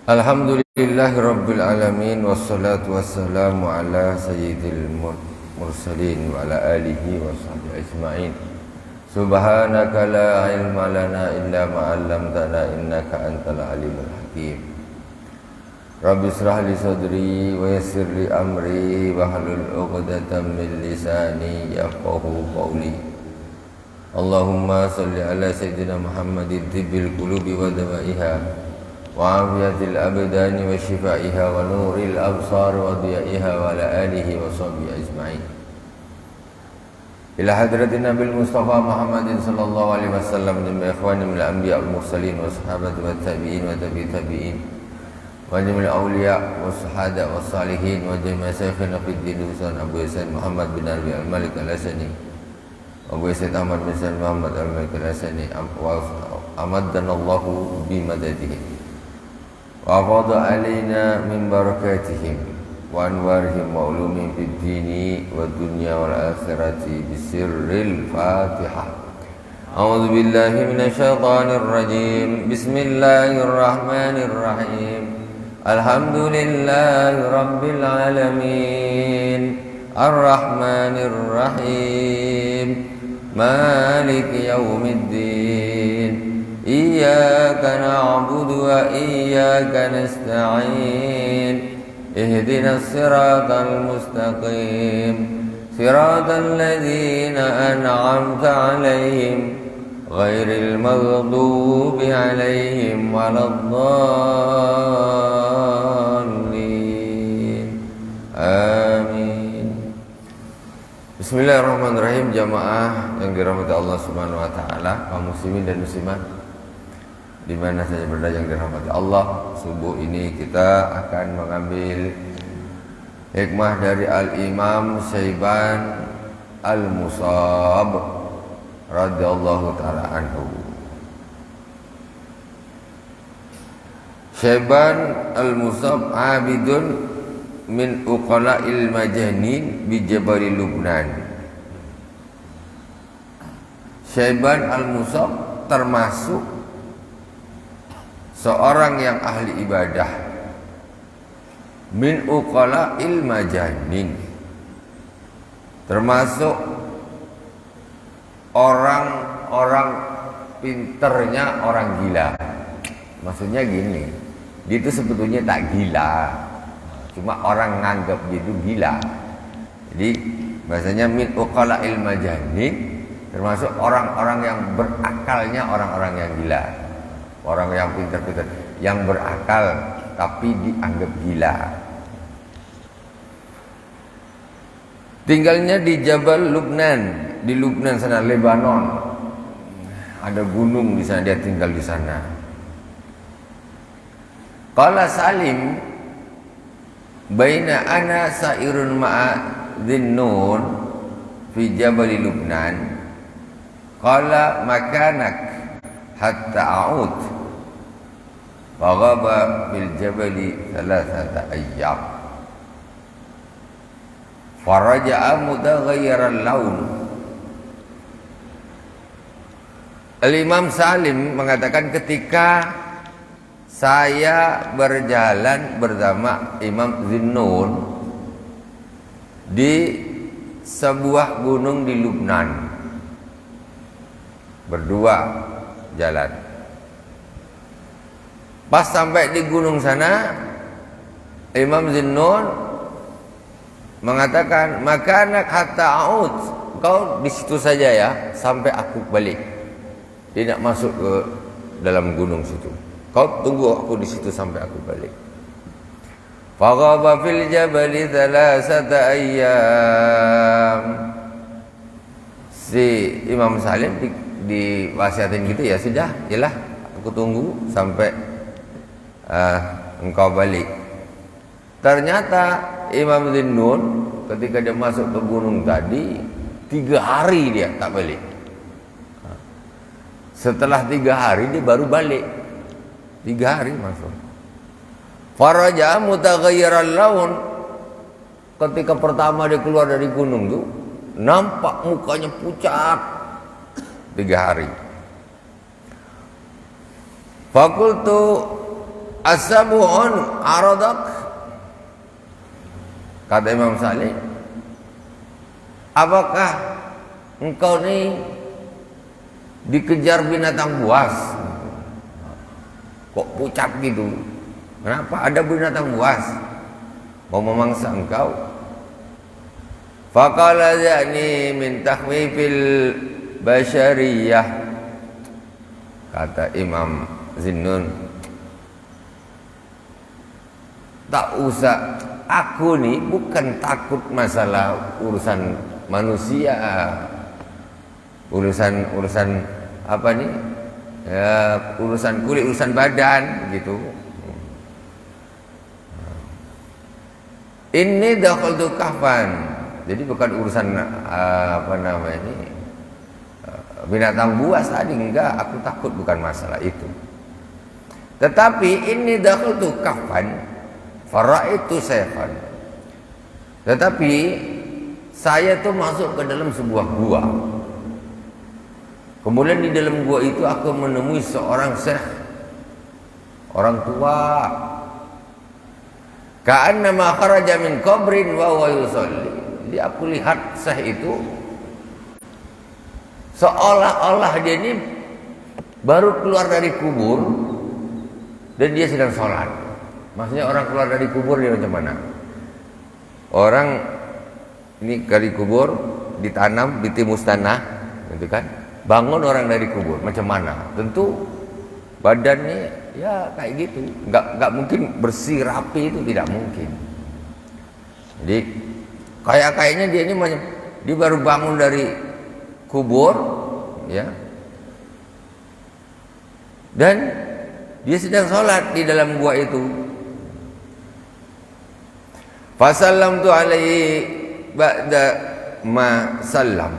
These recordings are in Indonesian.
Alhamdulillahirabbil alamin wassalatu wassalamu ala sayyidil mursalin wa ala alihi wa sahbihi ajmain. Subhanaka la ilma lana illa ma 'allamtana innaka antal alimul hakim. Rabbi israh li sadri wa yassir li amri wa hlul 'uqdatam min lisani yafqahu qawli. Allahumma shalli ala sayyidina Muhammadin tibbil qulubi wa dawaiha وعافية الأبدان وشفائها ونور الأبصار وضيائها وعلى آله وصحبه أجمعين إلى حضرة النبي المصطفى محمد صلى الله عليه وسلم جميع إخواني من الأنبياء والمرسلين والصحابة والتابعين وتابعي التابعين وجميع الأولياء والصحابة والصالحين وجميع شيخنا في الدين وسن أبو يسين محمد بن علي الملك الحسني وأبو يسين أحمد بن سلمان محمد الملك الحسني أمدنا الله بمدده وأفاض علينا من بركاتهم وأنوارهم وعلومهم في الدين والدنيا والآخرة بسر الفاتحة. أعوذ بالله من الشيطان الرجيم. بسم الله الرحمن الرحيم. الحمد لله رب العالمين الرحمن الرحيم مالك يوم الدين إياك نعبد وإياك نستعين اهدنا الصراط المستقيم صراط الذين أنعمت عليهم غير المغضوب عليهم ولا الضالين آمين. Bismillahirrahmanirrahim. Jamaah yang dirahmati Allah Subhanahu wa taala, kaum muslimin dan muslimat di mana saja berada yang dirahmati Allah, subuh ini kita akan mengambil hikmah dari Al-Imam Syaiban Al-Musab radhiyallahu taala anhu. Syaiban Al-Musab abidun min uqala'il majanin bi Jabal Lubnan. Syaiban Al-Musab termasuk seorang yang ahli ibadah, min uqala'il majanin, termasuk orang-orang pinternya orang gila. Maksudnya gini, dia itu sebetulnya tak gila, cuma orang nganggap dia itu gila. Jadi bahasanya min uqala'il majanin, termasuk orang-orang yang berakalnya orang-orang yang gila. Orang yang pintar-pintar, yang berakal tapi dianggap gila. Tinggalnya di Jabal Lubnan, di Lubnan sana, Lebanon. Ada gunung di sana, dia tinggal di sana. Qala Salim, baina ana sa'irun ma'a Dhinnun fi Jabal Lubnan. Qala makanak hatta a'ud. Faghaba bil jabali 3 ayyam. Faraja'a mutaghayyiran laun. Al-Imam Salim mengatakan, ketika saya berjalan bersama Imam Dhinnun di sebuah gunung di Lubnan, berdua jalan. Pas sampai di gunung sana, Imam Dhinnun mengatakan, makanak hatta a'ud, kau di situ saja ya sampai aku balik. Tidak masuk ke dalam gunung situ. Kau tunggu aku di situ sampai aku balik. Faghaba fil jabali 3 ayyam. Si Imam Salim diwasiatin gitu, ya sudah, yalah aku tunggu sampai engkau balik. Ternyata Imam Dhinnun ketika dia masuk ke gunung tadi 3 hari dia tak balik. Setelah 3 hari dia baru balik. 3 hari masuk. Faraja mutaghayyiran laun. Ketika pertama dia keluar dari gunung tuh, nampak mukanya pucat 3 hari. Fakultu As-sabu'un aradak. Kata Imam Salih, apakah engkau ni dikejar binatang buas? Kok pucat gitu? Kenapa ada binatang buas mau memangsa engkau? Faqala zani min takhwifil basyariyah. Kata Imam Zinnun, tak usah, aku nih bukan takut masalah urusan manusia, urusan apa nih, ya, urusan kulit, urusan badan gitu. Ini dakhaltu kahfan, jadi bukan urusan apa namanya ini, binatang buas tadi, enggak, aku takut bukan masalah itu. Tetapi ini dakhaltu kahfan faraitu sayfan. Tetapi saya tuh masuk ke dalam sebuah gua. Kemudian di dalam gua itu aku menemui seorang syekh, orang tua. Ka'annama kharaja min qabrin wa huwa yusalli. Jadi aku lihat syekh itu seolah-olah dia ini baru keluar dari kubur dan dia sedang sholat. Maksudnya orang keluar dari kubur dia macam mana? Orang ini dari kubur ditanam, ditimus tanah, gitu kan? Bangun orang dari kubur macam mana? Tentu badannya ya kayak gitu, nggak mungkin bersih rapi, itu tidak mungkin. Jadi kayaknya dia ini dia baru bangun dari kubur, ya, dan dia sedang sholat di dalam gua itu. Fasallamtu alaihi ba'da ma sallam.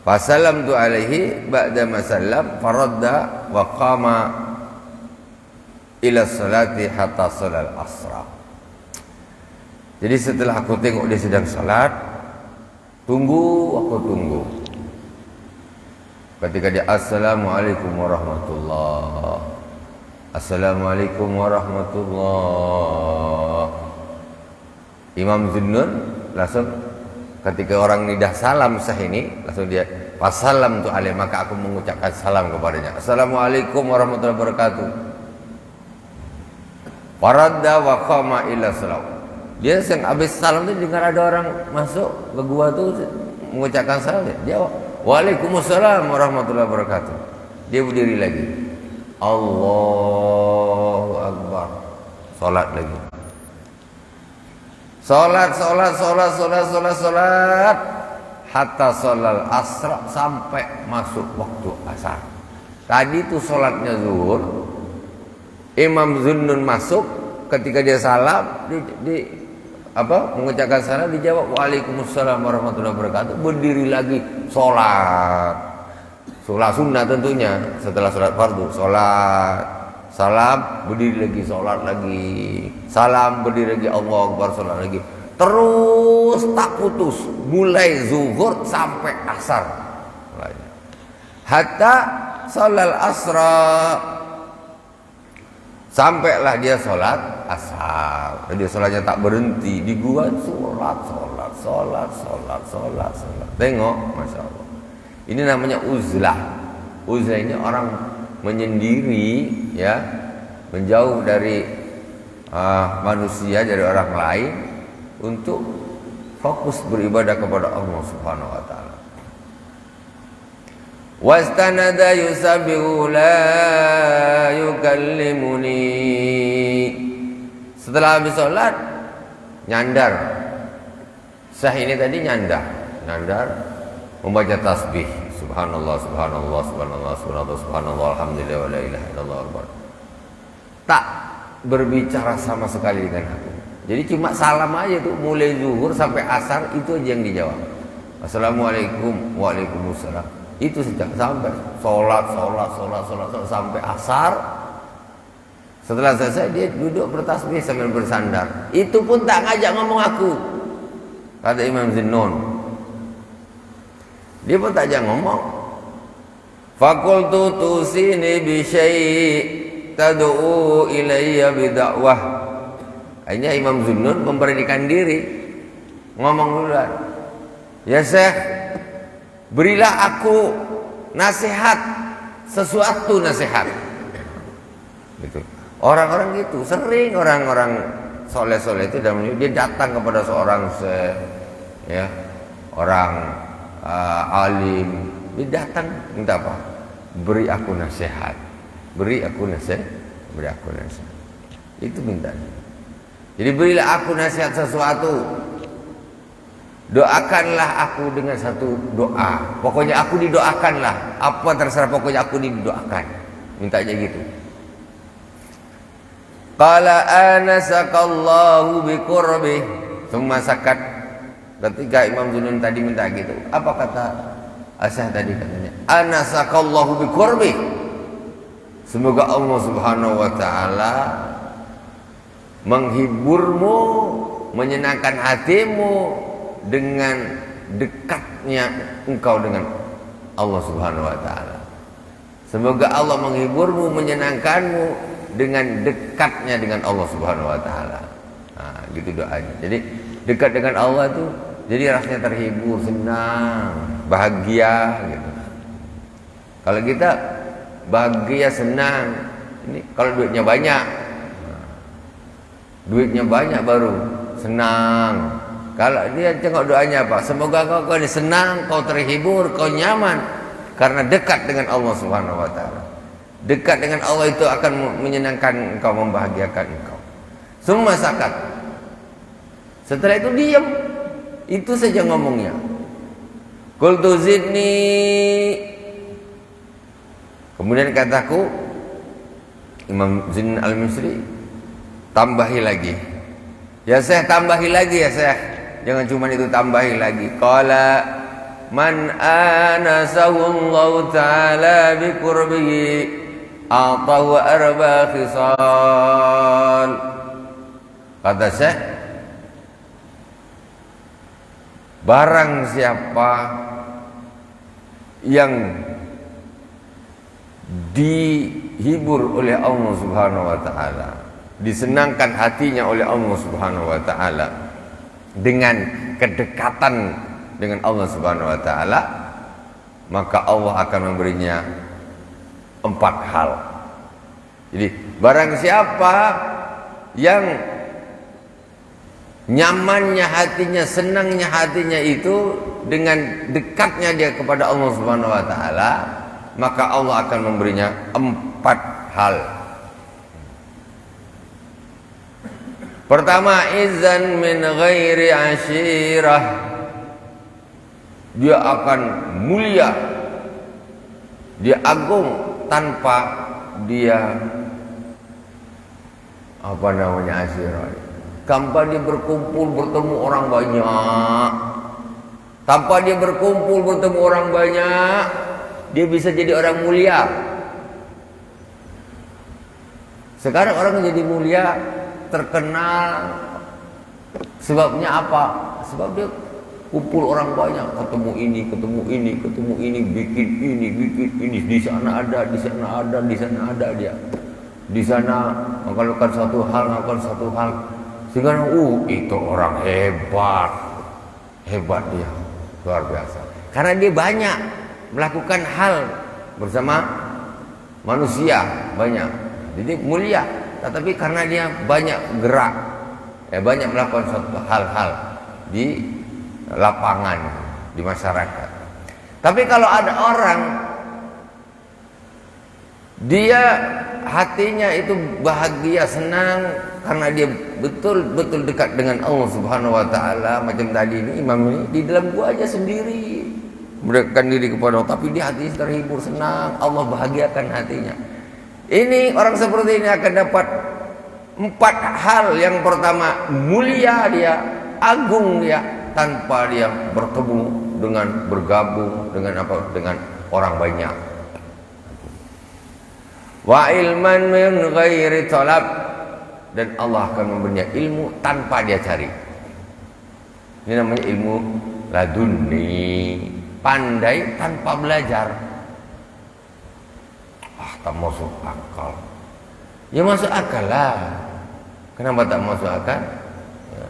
Fasallamtu alaihi ba'da ma sallam faradda wa qama ila salati hatta salal asra. Jadi setelah aku tengok dia sedang salat, aku tunggu. Ketika dia assalamualaikum warahmatullah, assalamualaikum warahmatullah, Imam Zinnun langsung ketika orang ini dah salam sah ini, langsung dia fasalam tu alaih, maka aku mengucapkan salam kepadanya, assalamualaikum warahmatullahi wabarakatuh. Faradda wa qama ila salam. Dia habis salam tu dengar ada orang masuk ke gua tu mengucapkan salam, dia waalaikumsalam warahmatullahi wabarakatuh. Dia berdiri lagi, Allahu Akbar, salat lagi. Salat hatta salal asra, sampai masuk waktu asar. Tadi itu salatnya zuhur, Imam Zinnun masuk, ketika dia salam mengucapkan salam, dijawab waalaikumsalam warahmatullahi wabarakatuh, berdiri lagi salat sunnah tentunya. Setelah salat fardu, salat, salam, berdiri lagi, salat lagi, salam, berdiri lagi, Allahu Akbar, salat lagi, terus tak putus, mulai zuhur sampai asar, hatta salal asra, sampailah dia salat asar. Dia salatnya tak berhenti di gua, salat. Tengok, masya Allah. Ini namanya uzlah. Uzlah ini orang menyendiri, ya, menjauh dari manusia, dari orang lain, untuk fokus beribadah kepada Allah Subhanahu wa taala. Wastanada yusabbihu la yukallimuni. Setelah habis sholat, nyandar. Sah ini tadi nyandar membaca tasbih, subhanallah, subhanallah, subhanallah, subhanallah, subhanallah, alhamdulillah, wa la ilaha illallah akbar. Tak berbicara sama sekali dengan aku. Jadi cuma salam aja tuh, mulai zuhur sampai asar, itu aja yang dijawab. Assalamualaikum, waalaikumsalam. Itu sejak sampai sholat sampai asar. Setelah selesai dia duduk bertasbih sambil bersandar. Itu pun tak ngajak ngomong aku, kata Imam Zinnun. Dia pun tak ajak ngomong. Fakultu tusini bi syai', tad'u ilayya bidakwah. Akhirnya Imam Zunnun memberanikan diri ngomong duluan. Ya Syekh, berilah aku nasihat, sesuatu nasihat. Gitu. Orang-orang gitu sering, orang-orang soleh-soleh itu dia datang kepada seorang ya, orang alim, dia datang minta apa? Beri aku nasihat, beri aku nasihat, beri aku nasihat. Itu mintanya. Jadi berilah aku nasihat sesuatu, doakanlah aku dengan satu doa. Pokoknya aku didoakanlah, apa terserah, pokoknya aku didoakan. Mintanya gitu. Qala anasakallahu biqurbi, thumma sakat. Ketika Imam Zunnun tadi minta gitu, apa kata Asyah tadi katanya? Anasakallahu biqurbi. Semoga Allah Subhanahu wa taala menghiburmu, menyenangkan hatimu dengan dekatnya engkau dengan Allah Subhanahu wa taala. Semoga Allah menghiburmu, menyenangkanmu dengan dekatnya dengan Allah Subhanahu wa taala. Nah, gitu doanya. Jadi dekat dengan Allah tuh jadi rasanya terhibur, senang, bahagia gitu. Kalau kita bahagia, senang, ini kalau duitnya banyak. Duitnya banyak baru senang. Kalau dia tengok doanya apa? Semoga kau senang, kau terhibur, kau nyaman karena dekat dengan Allah Subhanahu wa taala. Dekat dengan Allah itu akan menyenangkan engkau, membahagiakan engkau. Semua sakat. Setelah itu diam. Itu saja ngomongnya. Qultu zidni. Kemudian kataku, Imam Zin al-Misri, tambahi lagi. Ya Syekh, tambahi lagi ya Syekh. Jangan cuma itu, tambahi lagi. Qala man anasahu Allah ta'ala biqurbihi atahu arba khisal. Kata Syekh, barang siapa yang dihibur oleh Allah Subhanahu wa taala, disenangkan hatinya oleh Allah Subhanahu wa taala dengan kedekatan dengan Allah Subhanahu wa taala, maka Allah akan memberinya 4 hal. Jadi barang siapa yang nyamannya hatinya, senangnya hatinya itu dengan dekatnya dia kepada Allah Subhanahu wa taala, maka Allah akan memberinya 4 hal. Pertama, izan min ghairi ashirah. Dia akan mulia, dia agung tanpa dia apa namanya ashirah. Tanpa dia berkumpul bertemu orang banyak, tanpa dia berkumpul bertemu orang banyak, dia bisa jadi orang mulia. Sekarang orang jadi mulia, terkenal, sebabnya apa? Sebab dia kumpul orang banyak, ketemu ini, ketemu ini, ketemu ini, bikin ini, di sana ada, di sana ada, di sana ada dia. Di sana melakukan satu hal, melakukan satu hal. Sehingga itu orang hebat. Hebat dia, luar biasa. Karena dia banyak melakukan hal bersama manusia, banyak. Jadi mulia, tetapi karena dia banyak gerak, banyak melakukan suatu hal-hal di lapangan, di masyarakat. Tapi kalau ada orang dia hatinya itu bahagia, senang karena dia betul-betul dekat dengan Allah Subhanahu wa taala, macam tadi ini imam ini di dalam gua aja sendiri mendekatkan diri kepada Allah, tapi dia hatinya terhibur, senang, Allah bahagiakan hatinya. Ini orang seperti ini akan dapat 4 hal. Yang pertama, mulia dia, agung dia, tanpa dia bertemu dengan, bergabung dengan apa, dengan orang banyak. Wa ilman min ghairi talab, dan Allah akan memberinya ilmu tanpa dia cari. Ini namanya ilmu laduni, pandai tanpa belajar. Tak masuk akal. Ya masuk akal lah. Kenapa tak masuk akal? Ya.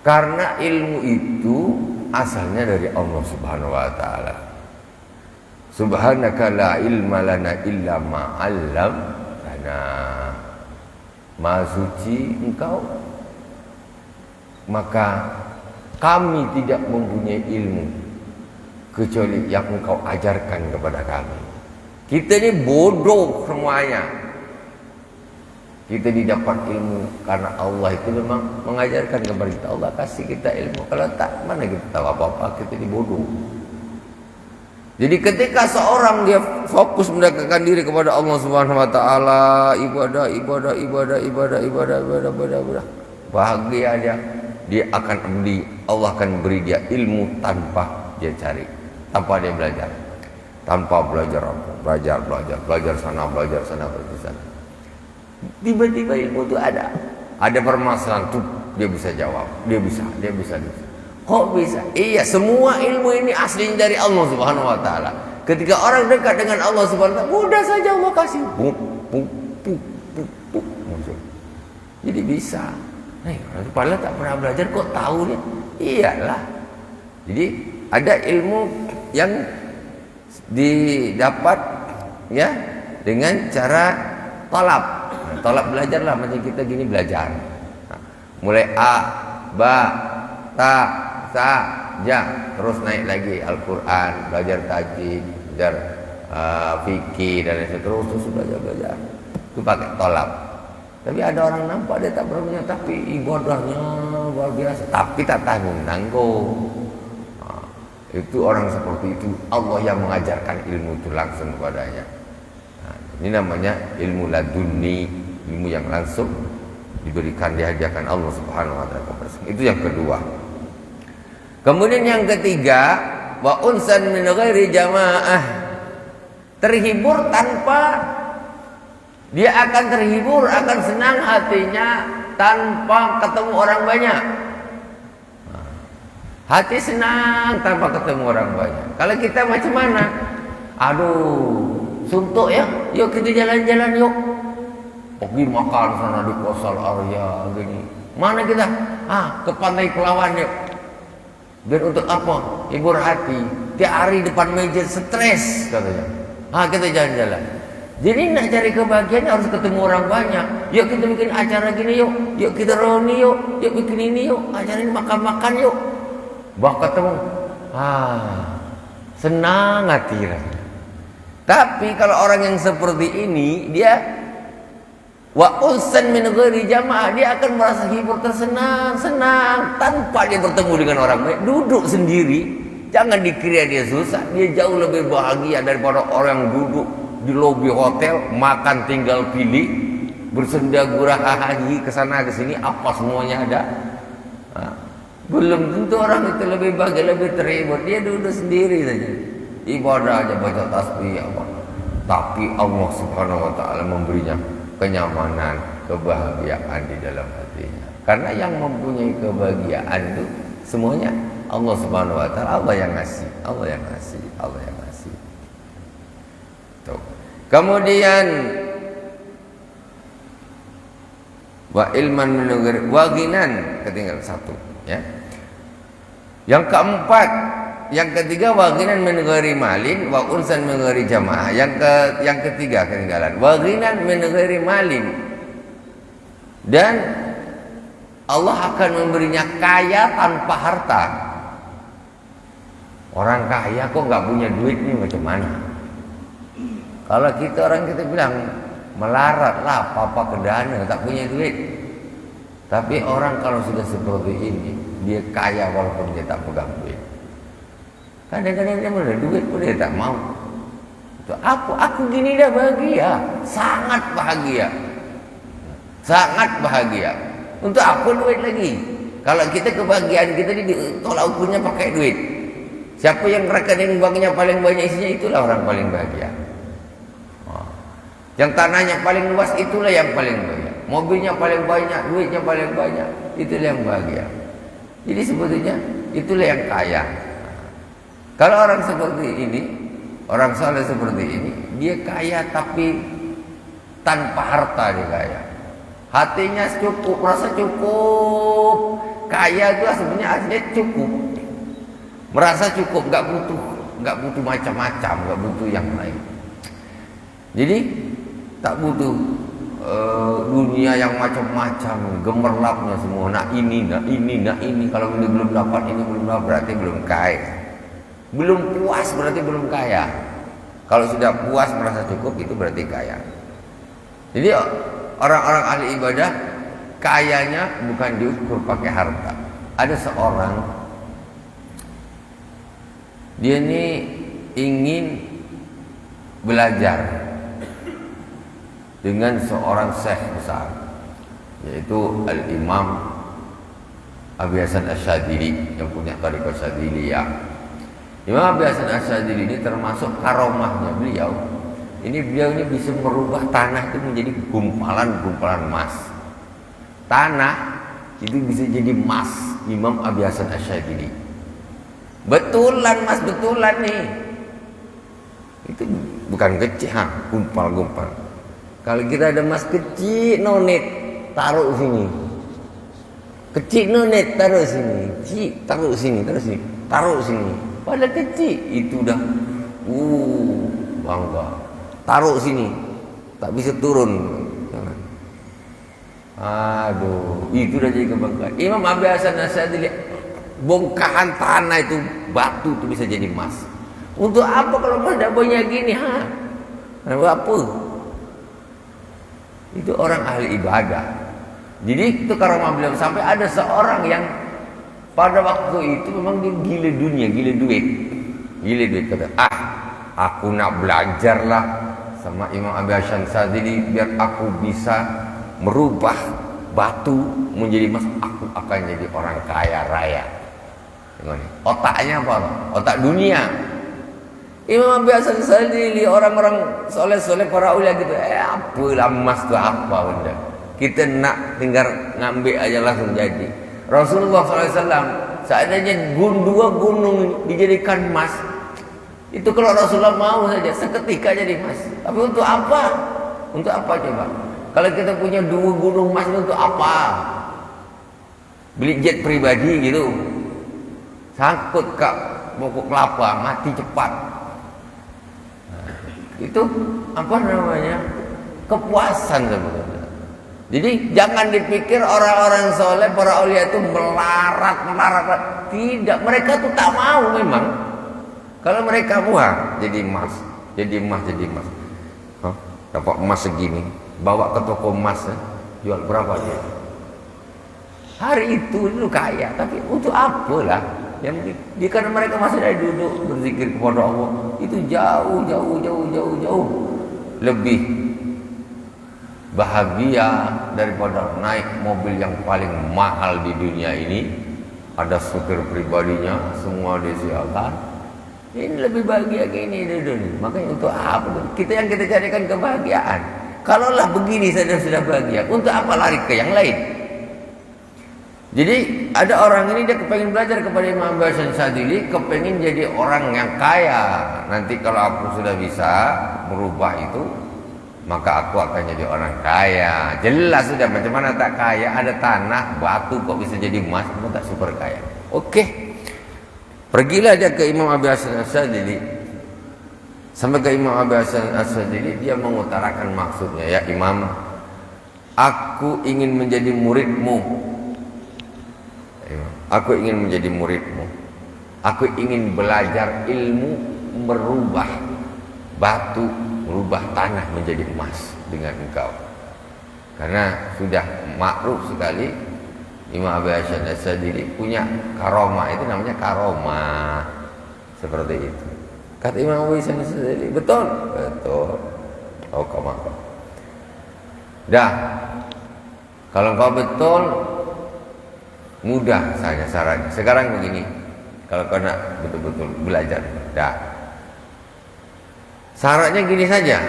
Karena ilmu itu asalnya dari Allah Subhanahu wa taala. Subhanaka la ilma lana illa ma 'allamtana. Maha suci Engkau, maka kami tidak mempunyai ilmu kecuali yang Engkau ajarkan kepada kami. Kita ni bodoh semuanya. Kita didapat ilmu karena Allah itu memang mengajarkan kepada kita. Allah kasih kita ilmu. Kalau tak, mana kita tahu apa-apa, kita ni bodoh. Jadi ketika seorang dia fokus mendekatkan diri kepada Allah Subhanahu wa taala, ibadah, bahagia dia akan Allah akan beri dia ilmu tanpa dia cari, tanpa dia belajar. Tanpa belajar sana, belajar sana. Tiba-tiba ilmu itu ada permasalahan tuh dia bisa jawab, dia bisa. Kok bisa? Iya, semua ilmu ini aslinya dari Allah Subhanahu wa taala. Ketika orang dekat dengan Allah Subhanahu wa taala, mudah saja Allah kasih. Jadi bisa. Padahal tak pernah belajar kok tahu nih. Iyalah. Jadi ada ilmu yang didapat ya dengan cara talab. Talab belajarlah macam kita gini belajar. Mulai A, ba, ta, sa, ja, terus naik lagi Al-Quran, belajar tajwid, belajar fikih dan lain sebagainya, terus belajar. Itu pakai talab. Tapi ada orang nampak dia tak pernah punya, tapi ibadahnya luar biasa, tapi tak tanggung. Itu orang seperti itu Allah yang mengajarkan ilmu itu langsung kepadanya. Ini namanya ilmu laduni, ilmu yang langsung diberikan, diajarkan Allah Subhanahu wa taala kepada kita. Itu yang kedua. Kemudian yang ketiga, wa unsan min ghairi jamaah. Terhibur tanpa dia akan terhibur, akan senang hatinya tanpa ketemu orang banyak. Hati senang tanpa ketemu orang banyak. Kalau kita macam mana? Aduh, suntuk ya. Yuk kita jalan-jalan yuk. Pergi makan sana di Kosal Arya gini. Mana kita? Ke Pantai Pelawan yuk. Dan untuk apa? Hibur hati. Tiap hari depan meja stres katanya. Kita jalan-jalan. Jadi nak cari kebahagiaan harus ketemu orang banyak. Yuk kita bikin acara gini yuk. Yuk kita reuni yuk. Yuk bikin ini yuk. Acara ini makan-makan yuk. Ketemu. Senang hati rasanya. Tapi kalau orang yang seperti ini, dia wa unsan min ghairi jamaah, dia akan merasa hibur, tersenang-senang tanpa dia bertemu dengan orang lain. Duduk sendiri, jangan dikira dia susah, dia jauh lebih bahagia daripada orang yang duduk di lobi hotel, makan tinggal pilih, bersenda gurau hahaha kesana kesini, apa semuanya ada. Belum tentu orang itu lebih bahagia, lebih terhibur. Dia duduk sendiri saja, ibadah aja, baca tasbih apa. Tapi Allah Subhanahu wa taala memberinya kenyamanan, kebahagiaan di dalam hatinya. Karena yang mempunyai kebahagiaan itu semuanya Allah Subhanahu wa taala, Allah yang ngasih. Tuh. Kemudian wa ilman min wa ghinan, ketinggalan satu ya. Yang keempat, yang ketiga wa ghinan min ghairi malin wa unsan min ghairi jamaah. Yang ketiga ketinggalan wa ghinan min ghairi malin. Dan Allah akan memberinya kaya tanpa harta. Orang kaya kok nggak punya duit nih macam mana? Kalau kita bilang melarat lah, papa kedana tak punya duit. Tapi orang kalau sudah seperti ini, dia kaya walaupun dia tak pegang duit. Kadang-kadang dia ada duit pun dia tak mau. Aku gini dah bahagia, sangat bahagia. Untuk apa duit lagi? Kalau kita kebahagiaan kita ini tolak ukurnya pakai duit. Siapa yang rekening banknya paling banyak isinya, itulah orang paling bahagia. Yang tanahnya paling luas, itulah yang paling bahagia. Mobilnya paling banyak, duitnya paling banyak, itulah yang bahagia. Jadi sebetulnya itulah yang kaya. Kalau orang seperti ini, orang saleh seperti ini, dia kaya tapi tanpa harta dia kaya. Hatinya cukup, merasa cukup. Kaya itu sebenarnya aslinya cukup. Merasa cukup, nggak butuh macam-macam, nggak butuh yang lain. Jadi tak butuh dunia yang macam-macam, gemerlapnya semua. Nah ini. Kalau ini belum dapat, ini belum dapat, berarti belum kaya. Belum puas berarti belum kaya. Kalau sudah puas merasa cukup itu berarti kaya. Jadi orang-orang ahli ibadah kayanya bukan diukur pakai harta. Ada seorang, dia ini ingin belajar dengan seorang syekh besar, yaitu Al-Imam Abi Hasan Asyadzili yang punya Thariqah Syadziliyah. Imam Abi Hasan Asyadzili ini termasuk karomahnya beliau. Beliau ini bisa merubah tanah itu menjadi gumpalan-gumpalan emas. Tanah itu bisa jadi emas. Imam Abi Hasan Asyadzili. Betulan mas, betulan nih. Itu bukan kecil, gumpal-gumpal. Kalau kita ada emas kecil nonet, taruh sini. Kecil nonet, taruh sini. Kecil, taruh sini, taruh sini. Pada kecil itu udah bangga. Taruh sini, tak bisa turun. Aduh, itu udah jadi kebanggaan. Imam Abi Hasan Asyadzili, bongkahan tanah itu, batu itu bisa jadi emas. Untuk apa kalau emas dah banyak gini? Apa? Itu orang ahli ibadah. Jadi itu karomah beliau, sampai ada seorang yang pada waktu itu memang dia gila dunia, gila duit. Kata, aku nak belajarlah sama Imam Abi Hasan Asyadzili biar aku bisa merubah batu menjadi emas. Aku akan jadi orang kaya raya. Otaknya apa? Otak dunia. Imam Abi Hasan Asyadzili, orang-orang soleh-soleh para ulia gitu, apalah emas itu apa benda? Kita nak tinggal ngambil aja langsung jadi. Rasulullah SAW seandainya dua gunung dijadikan emas, itu kalau Rasulullah mau saja seketika jadi emas. Tapi untuk apa? Untuk apa coba? Kalau kita punya 2 gunung emas itu untuk apa? Beli jet pribadi gitu, sangkut ke pokok kelapa, mati cepat. Itu apa namanya? Kepuasan sebenarnya. Jadi jangan dipikir orang-orang soleh, para aulia itu melarat. Tidak, mereka tuh tak mau memang. Kalau mereka mau jadi emas. Dapat emas segini, bawa ke toko emas, jual berapa dia? Hari itu lu kaya, tapi untuk apa lah? Yang karena mereka masih ada duduk berzikir kepada Allah, itu jauh lebih bahagia daripada naik mobil yang paling mahal di dunia ini. Ada supir pribadinya, semua disiapkan. Ini lebih bahagia gini dunia. Makanya untuk apa? Kita carikan kebahagiaan. Kalaulah begini saja sudah bahagia, untuk apa lari ke yang lain? Jadi ada orang ini dia kepengen belajar kepada Imam Abi Hasan Asyadzili, kepengen jadi orang yang kaya. Nanti kalau aku sudah bisa merubah itu, maka aku akan jadi orang kaya. Jelas sudah, macam mana tak kaya? Ada tanah, batu kok bisa jadi emas, kamu tak super kaya. Oke. Pergilah dia ke Imam Abi Hasan Asyadzili. Sampai ke Imam Abi Hasan Asyadzili, dia mengutarakan maksudnya, ya Imam, aku ingin menjadi muridmu. Aku ingin menjadi muridmu. Aku ingin belajar ilmu merubah batu, merubah tanah menjadi emas dengan engkau. Karena sudah makruf sekali Imam Abi Hasan Asyadzili punya karomah, itu namanya karomah. Seperti itu. Kata Imam Abi Hasan Asyadzili, betul. Oh kamu. Dah. Kalau kau betul, mudah saja syaratnya. Sekarang begini, kalau kau nak betul-betul belajar, dah. Syaratnya gini saja.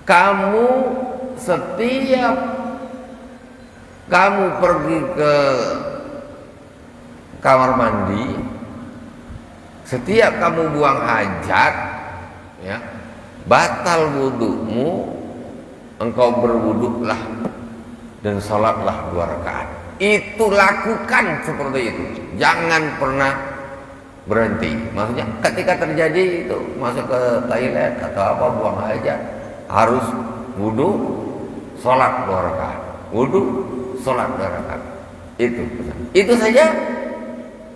Kamu setiap kamu pergi ke kamar mandi, setiap kamu buang hajat, ya, batal wudumu engkau berwuduklah dan salatlah 2 rakaat. Itu lakukan seperti itu. Jangan pernah berhenti. Maksudnya ketika terjadi itu masuk ke toilet atau apa, buang hajat, harus wudu, salat 2 rakaat. Wudu, salat 2 rakaat. Itu saja.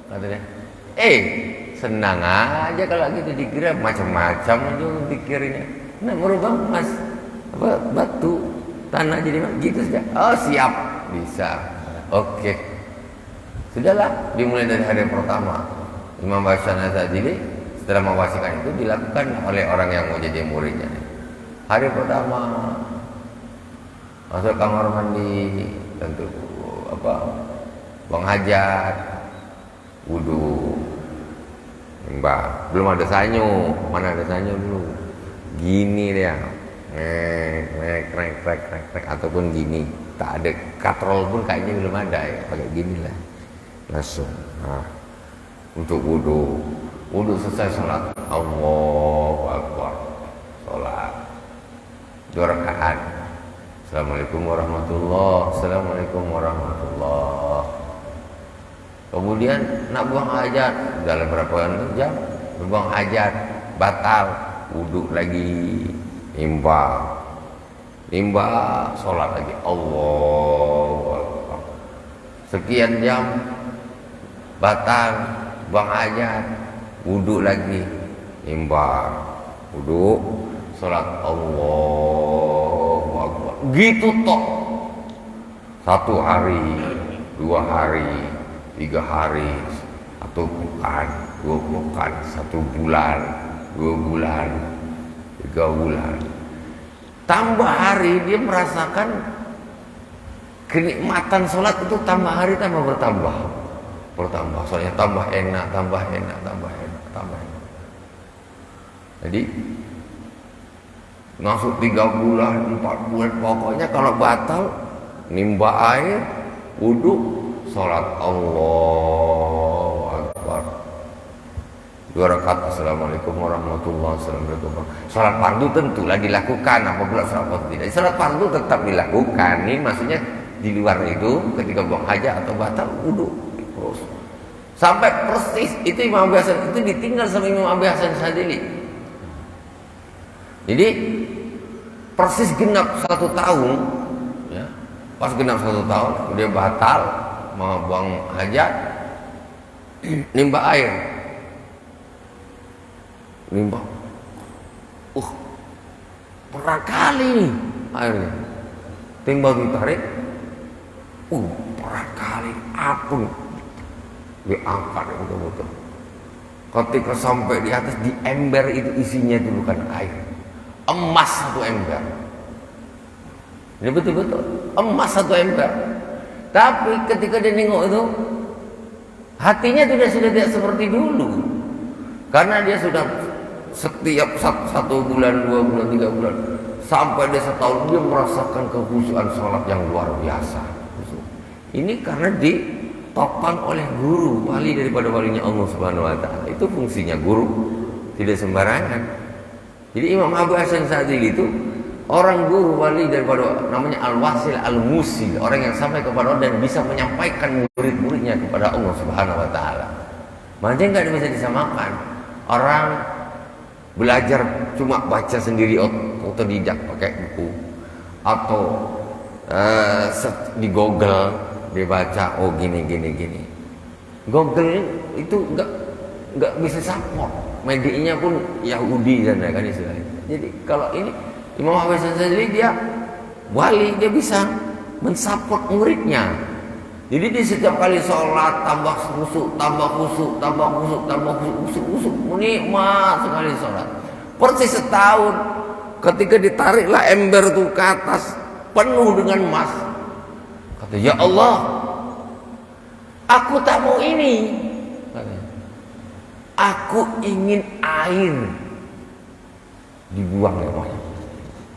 Katanya, senang aja kalau gitu, dikira macam-macam aja dikiranya. Nah, merubah emas, batu, tanah jadi gitu saja. Oh, siap, bisa. Oke. Sudahlah, dimulai dari hari pertama. Imam Hasan Asyadzili setelah mewasikan itu dilakukan oleh orang yang mau jadi muridnya. Hari pertama masuk kamar mandi, tentu buang hajat, wudu, mbak, belum ada sanyo, mana ada sanyo dulu, gini dia, krek, ataupun gini, tak ada katrol pun kayaknya belum ada ya, pakai gini lah, langsung. Nah, untuk wudu selesai salat, Allahu Akbar, salat 2 rakaat. Assalamualaikum warahmatullahi, assalamualaikum warahmatullahi. Kemudian nak buang hajat, dalam berapa jam buang hajat, batal, wudu lagi, nimba, sholat lagi, Allahu Akbar. Sekian jam, batal, buang hajat, wudu lagi, nimba, wudu, sholat, Allahu Akbar. Gitu toh. 1 hari, 2 hari, 3 hari, 1 pekan, 2 pekan, 1 bulan, 2 bulan, 3 bulan. Tambah hari dia merasakan kenikmatan sholat itu, tambah hari tambah bertambah. Soalnya tambah enak. Jadi masuk 3 bulan, 4 bulan, pokoknya kalau batal, nimba air, wudu, salat, Allahu Akbar, 2 rakaat, assalamualaikum warahmatullahi wabarakatuh. Salat fardu tentulah dilakukan, apabila salat fardu tidak. Salat fardu tetap dilakukan. Ini maksudnya di luar itu, ketika buang hajat atau batal, wudu terus sampai persis. Itu Imam Abi Hasan itu ditinggal sama Imam Abi Hasan Asyadzili. Jadi persis genap 1 tahun, ya, pas genap 1 tahun dia batal mau buang hajat, nimba air, berat kali nih airnya, timbal ditarik, berat kali, apun diangkat betul-betul. Ketika sampai di atas, di ember itu isinya dulu kan air, emas 1 ember. Ini betul-betul emas 1 ember. Tapi ketika dia nengok itu, hatinya sudah tidak seperti dulu. Karena dia sudah setiap 1 bulan, 2 bulan, 3 bulan, sampai dia 1 tahun, dia merasakan kekhusyuan sholat yang luar biasa. Ini karena ditopang oleh guru, wali daripada walinya Allah Subhanahu wa Ta'ala. Itu fungsinya guru, tidak sembarangan. Jadi Imam Abi Hasan Asyadzili itu orang guru, wali daripada, namanya al-wasil al-musil, orang yang sampai kepada Allah dan bisa menyampaikan murid-muridnya kepada Allah Subhanahu wa Ta'ala. Makanya nggak bisa disamakan. Orang belajar cuma baca sendiri otodidak pakai buku, atau di Google dia baca, oh gini. Google itu nggak bisa support, medianya pun Yahudi dan kan istilahnya. Jadi kalau ini Imam Abi Hasan Asyadzili, dia wali, dia bisa mensupport muridnya. Jadi di setiap kali sholat tambah khusyuk, nikmat sekali sholat. Persis setahun, ketika ditariklah ember itu ke atas penuh dengan emas, kata, ya Allah, aku tak mau ini, aku ingin air. Dibuang ya emasnya,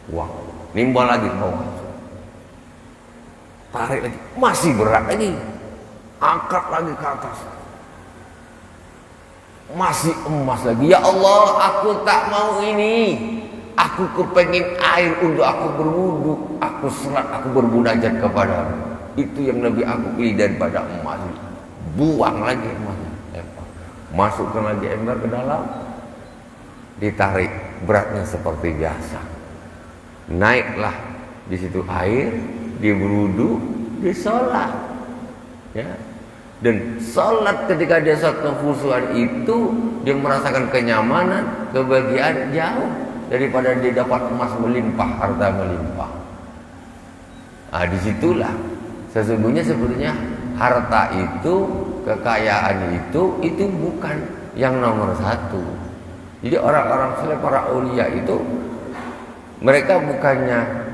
buang, nimbal lagi ke bawah, tarik lagi, masih berat lagi, angkat lagi ke atas, masih emas lagi. Ya Allah, aku tak mau ini, aku kepengin air untuk aku berwudu, aku salat, aku bermunajat kepadamu. Itu yang lebih aku pilih daripada emas. Buang lagi emasnya, masukkan lagi ember ke dalam, ditarik, beratnya seperti biasa. Naiklah di situ air, dia berwudu, dia sholat, ya. Dan sholat ketika dia sholat kekhusyuan itu, dia merasakan kenyamanan, kebahagiaan jauh daripada dia dapat emas melimpah, harta melimpah. Disitulah sesungguhnya sebetulnya harta itu, kekayaan itu bukan yang nomor satu. Jadi orang-orang saleh, para aulia itu mereka bukannya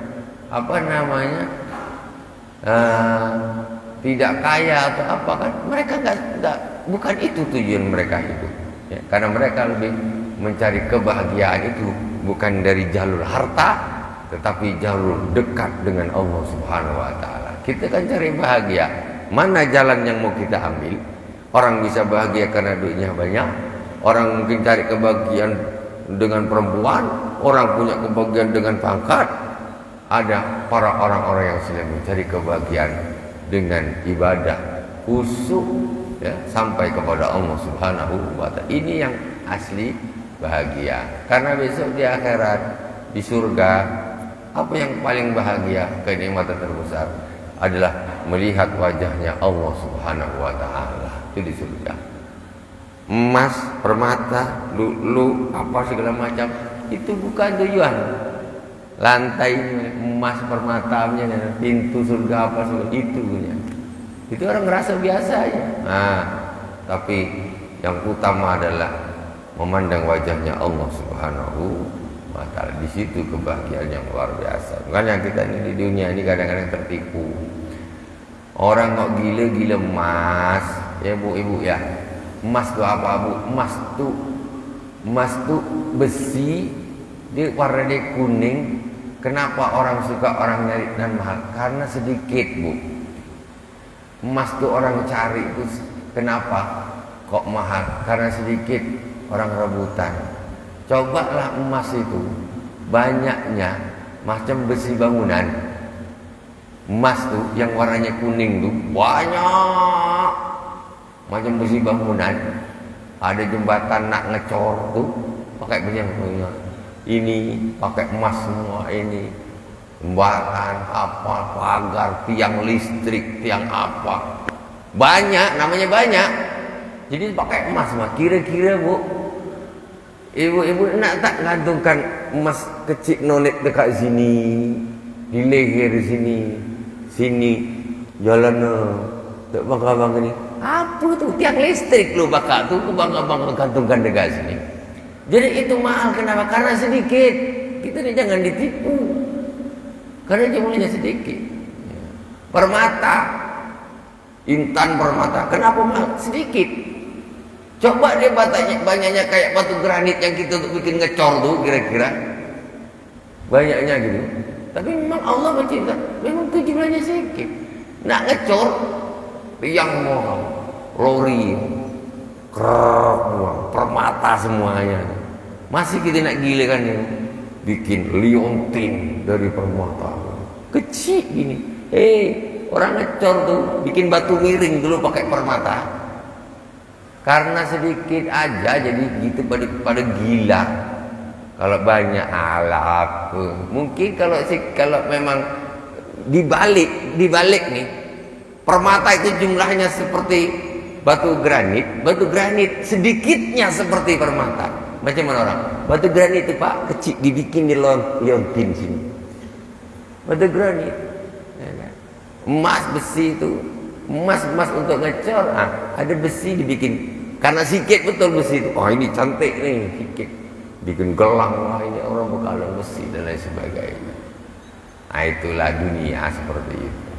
tidak kaya atau apa kan? Mereka enggak, bukan itu tujuan mereka itu. Ya, karena mereka lebih mencari kebahagiaan itu bukan dari jalur harta, tetapi jalur dekat dengan Allah Subhanahu wa taala. Kita kan cari bahagia. Mana jalan yang mau kita ambil? Orang bisa bahagia karena duitnya banyak. Orang mungkin cari kebahagiaan dengan perempuan. Orang punya kebahagiaan dengan pangkat. Ada para orang-orang yang sedang mencari kebahagiaan dengan ibadah khusyuk, ya, sampai kepada Allah Subhanahu wa taala. Ini yang asli bahagia. Karena besok di akhirat, di surga, apa yang paling bahagia, kenikmatan terbesar adalah melihat wajahnya Allah Subhanahu wa taala. Itu di surga. Emas, permata, lulu, apa segala macam itu bukan tujuan. Lantai emas, permatanya, pintu surga apa segala itu punya. Itu orang ngerasa biasa aja. Tapi yang utama adalah memandang wajahnya Allah Subhanahu wa taala. Di situ kebahagiaan yang luar biasa. Makanya kita ini di dunia ini kadang-kadang tertipu. Orang kok gila-gila emas, ya Bu, Ibu ya. Emas itu apa, Bu? Emas itu besi, dia warna dia kuning. Kenapa orang suka orang nyari dan mahal? Karena sedikit, Bu. Emas itu orang cari itu kenapa kok mahal? Karena sedikit, orang rebutan. Cobalah emas itu banyaknya macam besi bangunan. Emas tuh yang warnanya kuning tuh banyak macam besi bangunan. Ada jembatan nak ngecor tuh pakai besi bangunan. Ini pakai emas semua ini. Jembatan apa, pagar, tiang listrik, tiang apa. Banyak, namanya banyak. Jadi pakai emas mah. Kira-kira Bu, ibu-ibu nak tak gantungkan emas kecil nolik dekat sini, di leher sini jalan tak bangga ni. Apa tu tiang listrik lu bakal tu bangga gantungkan dekat sini. Jadi itu mahal, kenapa? Karena sedikit. Kita ni jangan ditipu. Karena jumlahnya sedikit. Permata, intan permata, kenapa mahal? Sedikit. Coba dia banyaknya kayak batu granit yang kita untuk bikin ngecor tuh kira-kira. Banyaknya gitu. Tapi memang Allah mencinta, memang itu jumlahnya sedikit. Nak ngecor, tiang mau, lori, kerap, permata semuanya. Masih kita nak gila kan ya? Bikin liontin dari permata. Kecil gini. Orang ngecor tuh bikin batu miring dulu pakai permata. Karena sedikit aja jadi gitu pada gila. Kalau banyak alat, mungkin kalau memang dibalik nih, permata itu jumlahnya seperti batu granit sedikitnya seperti permata. Macam mana orang? Batu granit itu Pak kecil dibikin di liontin sini. Batu granit, emas besi itu, emas untuk ngecor, ada besi dibikin. Karena sikit betul besi itu. Oh ini cantik nih, sikit. Bikin gelang lah ini orang bekalan besi dan lain sebagainya. Itulah dunia seperti itu.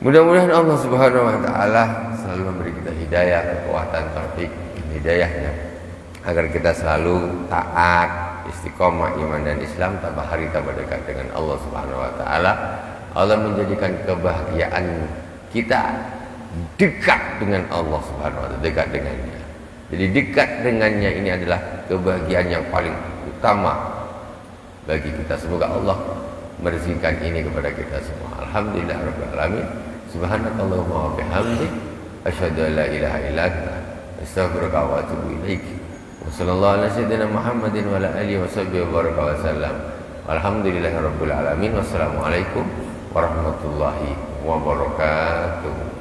Mudah-mudahan Allah Subhanahu wa taala selalu memberi kita hidayah, kekuatan, taufik, hidayahnya agar kita selalu taat, istiqomah iman dan Islam, tambah hari tambah dekat dengan Allah Subhanahu wa taala. Allah menjadikan kebahagiaan kita dekat dengan Allah Subhanahu wa taala, dekat dengannya. Jadi dekat dengannya ini adalah kebahagiaan yang paling utama bagi kita. Semoga Allah merezekikan ini kepada kita semua. Alhamdulillah rabbil alamin. Subhanakallahumma wa bihamdik asyhadu an la ilaha illa anta astaghfiruka wa atubu ilaik. Wa sallallahu ala sayyidina Muhammadin wa ala alihi wa sahbihi wa baraka wa sallam. Alhamdulillahirabbil alamin. Wassalamualaikum warahmatullahi wabarakatuh.